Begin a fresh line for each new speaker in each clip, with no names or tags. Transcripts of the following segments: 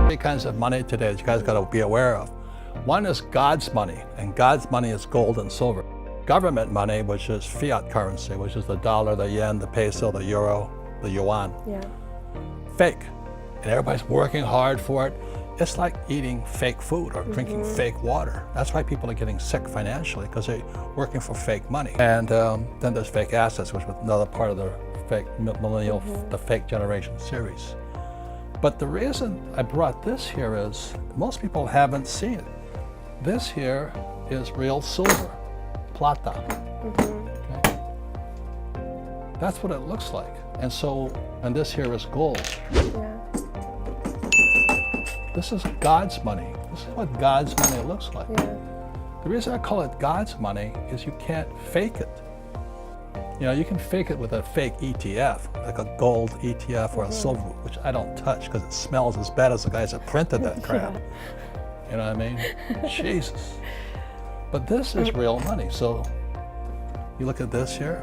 Three kinds of money today that you guys got to be aware of. One is God's money, and God's money is gold and silver. Government money, which is fiat currency, which is the dollar, the yen, the peso, the euro, the yuan.
Yeah.
Fake. And everybody's working hard for it. It's like eating fake food or drinking fake water. That's why people are getting sick financially, because they're working for fake money. And then there's fake assets, which was another part of the fake millennial, the fake generation series. But the reason I brought this here is most people haven't seen it. This here is real silver, plata. Okay? That's what it looks like. And so, and this here is gold.
Yeah.
This is God's money. This is what God's money looks like.
Yeah.
The reason I call it God's money is you can't fake it. You know, you can fake it with a fake ETF, like a gold ETF or a silver, which I don't touch because it smells as bad as the guys that printed that crap. You know what I mean? Jesus. But this is real money. So you look at this here.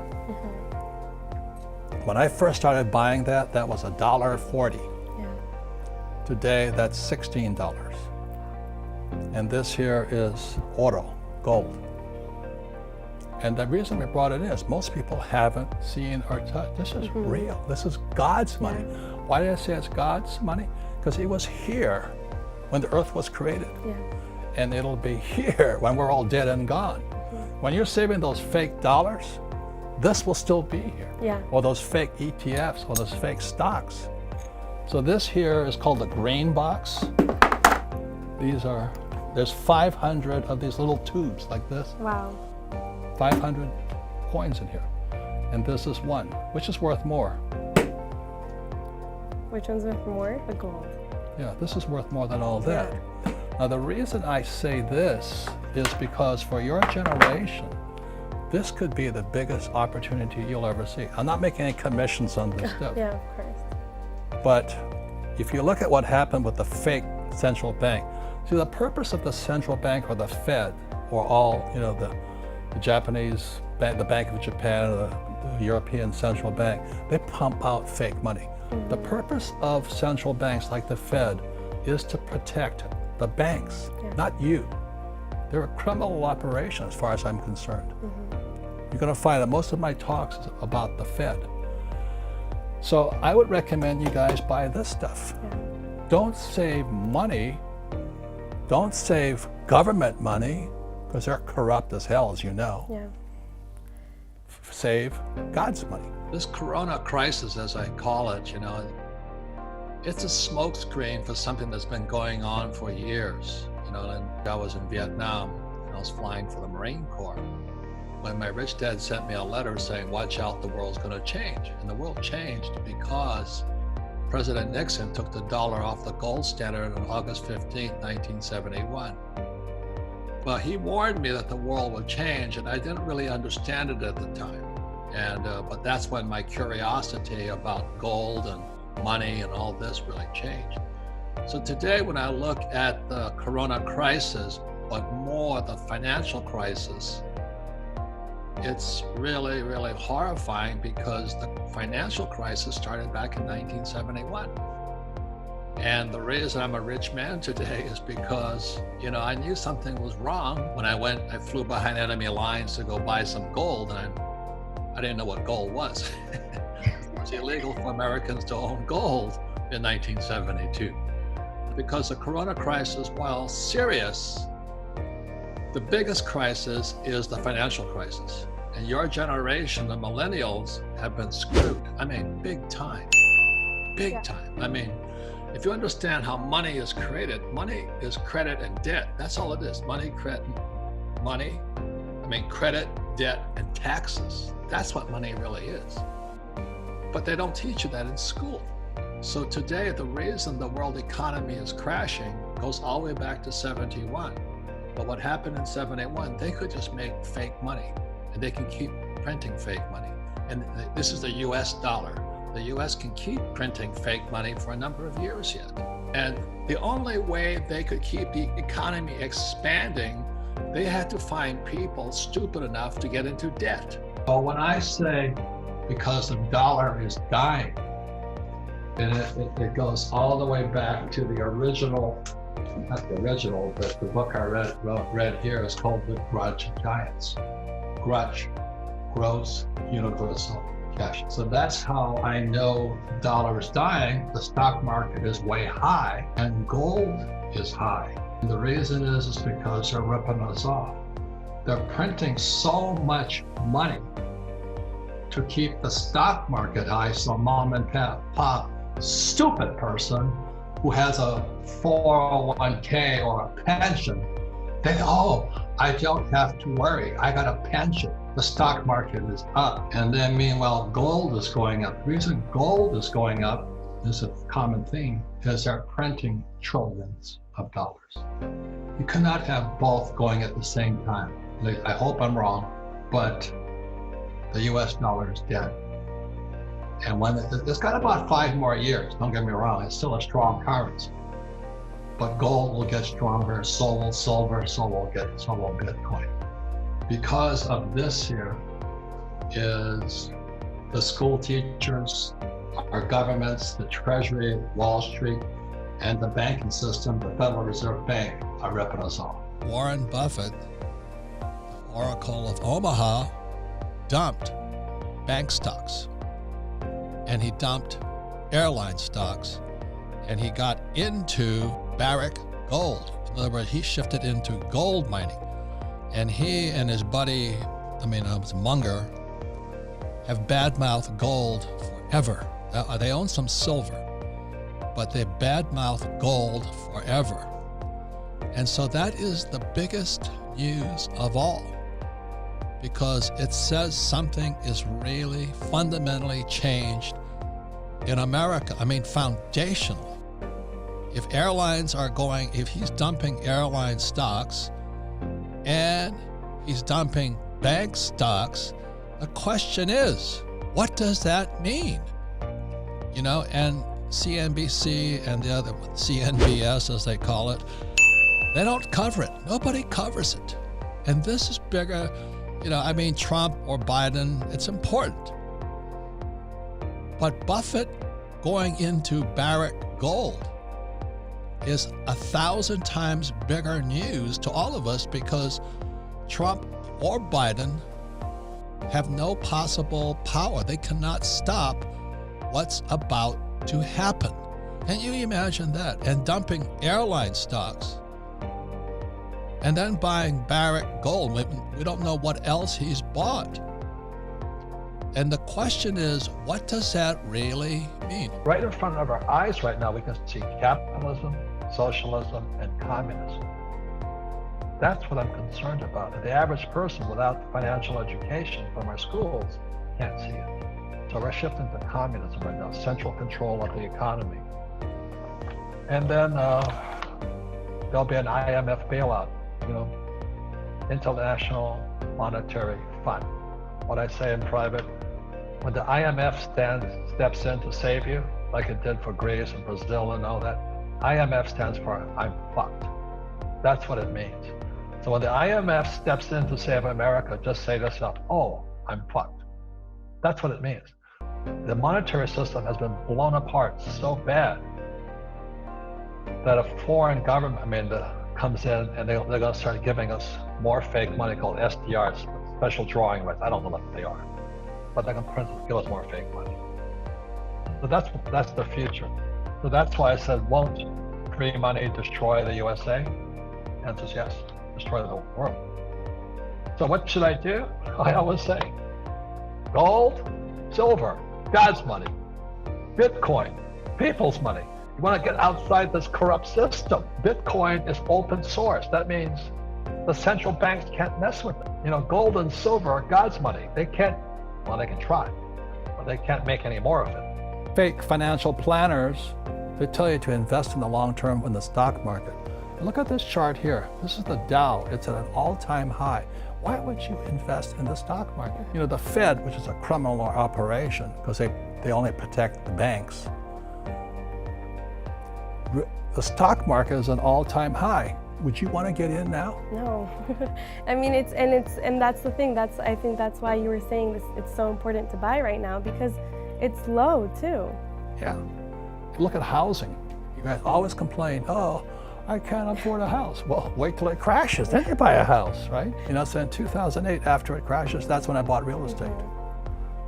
When I first started buying that, that was $1.40.
Yeah.
Today, that's $16. And this here is oro, gold. And the reason we brought it in is most people haven't seen or touched. This is real. This is God's money. Why did I say it's God's money? Because He was here when the earth was created.
Yeah.
And it'll be here when we're all dead and gone. When you're saving those fake dollars, this will still be here.
Yeah.
Or those fake ETFs, or those fake stocks. So this here is called the grain box. There's 500 of these little tubes like this.
Wow.
500 coins in here. And this is one, which is worth more.
Which one's worth more? The gold.
Yeah, this is worth more than all that. Now the reason I say this is because for your generation, this could be the biggest opportunity you'll ever see. I'm not making any commissions on this stuff.
Yeah, of course.
But if you look at what happened with the fake central bank, see the purpose of the central bank or the Fed or all, you know, the Japanese bank, the Bank of Japan, or the European Central Bank, they pump out fake money. The purpose of central banks like the Fed is to protect the banks, not you. They're a criminal operation as far as I'm concerned. You're going to find that most of my talks is about the Fed. So I would recommend you guys buy this stuff. Don't save money. Don't save government money, because they're corrupt as hell, as you know.
Yeah.
Save God's money. This corona crisis, as I call it, you know, it's a smokescreen for something that's been going on for years. You know, and I was in Vietnam, and I was flying for the Marine Corps, when my rich dad sent me a letter saying, watch out, the world's going to change. And the world changed because President Nixon took the dollar off the gold standard on August 15, 1971. Well, he warned me that the world would change, and I didn't really understand it at the time. And but that's when my curiosity about gold and money and all this really changed. So today, when I look at the corona crisis, but more the financial crisis, it's really, really horrifying, because the financial crisis started back in 1971. And the reason I'm a rich man today is because, you know, I knew something was wrong when I flew behind enemy lines to go buy some gold, and I didn't know what gold was. It was illegal for Americans to own gold in 1972. Because the corona crisis, while serious, the biggest crisis is the financial crisis. And your generation, the millennials, have been screwed. I mean, big time, big time. I mean, if you understand how money is created, money is credit and debt. That's all it is. Credit, debt, and taxes. That's what money really is. But they don't teach you that in school. So today, the reason the world economy is crashing goes all the way back to 71. But what happened in 71, they could just make fake money, and they can keep printing fake money. And this is the US dollar. The US can keep printing fake money for a number of years yet. And the only way they could keep the economy expanding, they had to find people stupid enough to get into debt. Well, when I say because the dollar is dying, and it goes all the way back to the original, not the original, but the book I read here is called The Grudge Giants. Grudge, gross universal cash. So that's how I know the dollar is dying, the stock market is way high, and gold is high. And the reason is because they're ripping us off. They're printing so much money to keep the stock market high, so mom and pop stupid person who has a 401k or a pension, I don't have to worry, I got a pension. The stock market is up. And then meanwhile, gold is going up. The reason gold is going up is a common theme, is they're printing trillions of dollars. You cannot have both going at the same time. I hope I'm wrong, but the US dollar is dead. And when it's got about 5 more years, don't get me wrong, it's still a strong currency. But gold will get stronger, so will silver, so will Bitcoin. Because of this here is the school teachers, our governments, the Treasury, Wall Street, and the banking system, the Federal Reserve Bank, are ripping us off.
Warren Buffett, the Oracle of Omaha, dumped bank stocks, and he dumped airline stocks, and he got into Barrick Gold. In other words, he shifted into gold mining. And he and his buddy, Munger, have badmouthed gold forever. They own some silver, but they badmouth gold forever. And so that is the biggest news of all, because it says something is really fundamentally changed in America. Foundational. If airlines are going, if he's dumping airline stocks and he's dumping bank stocks, the question is, what does that mean? And CNBC and the other, CNBS as they call it, they don't cover it. Nobody covers it. And this is bigger, Trump or Biden, it's important. But Buffett going into Barrick Gold is 1,000 times bigger news to all of us, because Trump or Biden have no possible power. They cannot stop what's about to happen. Can you imagine that? And dumping airline stocks and then buying Barrick Gold. We don't know what else he's bought. And the question is, what does that really mean?
Right in front of our eyes right now, we can see capitalism, socialism, and communism. That's what I'm concerned about. And the average person without financial education from our schools can't see it. So we're shifting to communism right now, central control of the economy. And then there'll be an IMF bailout, International Monetary Fund. What I say in private, when the IMF steps in to save you, like it did for Greece and Brazil and all that, IMF stands for I'm fucked. That's what it means. So when the IMF steps in to save America, just say to yourself, oh, I'm fucked. That's what it means. The monetary system has been blown apart so bad that a foreign government comes in and they're going to start giving us more fake money called SDRs, special drawing rights. I don't know what they are, but they're going to give us more fake money. So that's the future. So that's why I said, won't free money destroy the USA? Answer is yes, destroy the world. So what should I do? I always say, gold, silver, God's money, Bitcoin, people's money. You want to get outside this corrupt system. Bitcoin is open source. That means the central banks can't mess with it. Gold and silver are God's money. They can't, they can try, but they can't make any more of it.
Fake financial planners, they tell you to invest in the long term in the stock market. And look at this chart here. This is the Dow. It's at an all-time high. Why would you invest in the stock market? The Fed, which is a criminal operation because they only protect the banks. The stock market is an all-time high. Would you want to get in now?
No. I mean, and that's the thing. I think that's why you were saying this. It's so important to buy right now because it's low too.
Yeah. Look at housing. You guys always complain, oh, I can't afford a house. Well, wait till it crashes, then you buy a house, right? You know, so in 2008, after it crashes, that's when I bought real estate.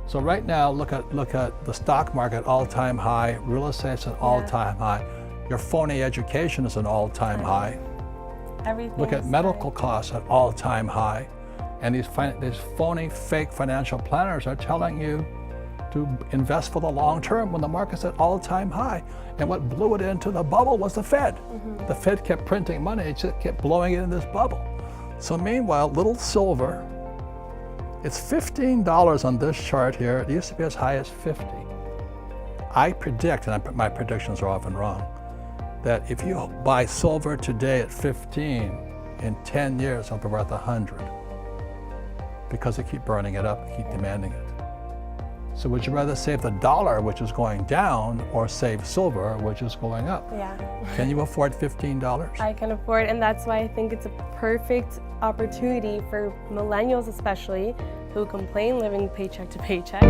So right now, look at the stock market, all-time high. Real estate's an all-time high. Your phony education is an all-time high.
Everything.
Look at medical costs at all-time high. And these phony, fake financial planners are telling you to invest for the long term when the market's at all-time high. And what blew it into the bubble was the Fed. The Fed kept printing money, it just kept blowing it in this bubble. So meanwhile, little silver, it's $15 on this chart here. It used to be as high as 50. I predict, and my predictions are often wrong, that if you buy silver today at 15, in 10 years it'll be worth 100 because they keep burning it up, keep demanding it. So would you rather save the dollar, which is going down, or save silver, which is going up?
Yeah.
Can you afford $15?
I can afford, and that's why I think it's a perfect opportunity for millennials especially, who complain living paycheck to paycheck.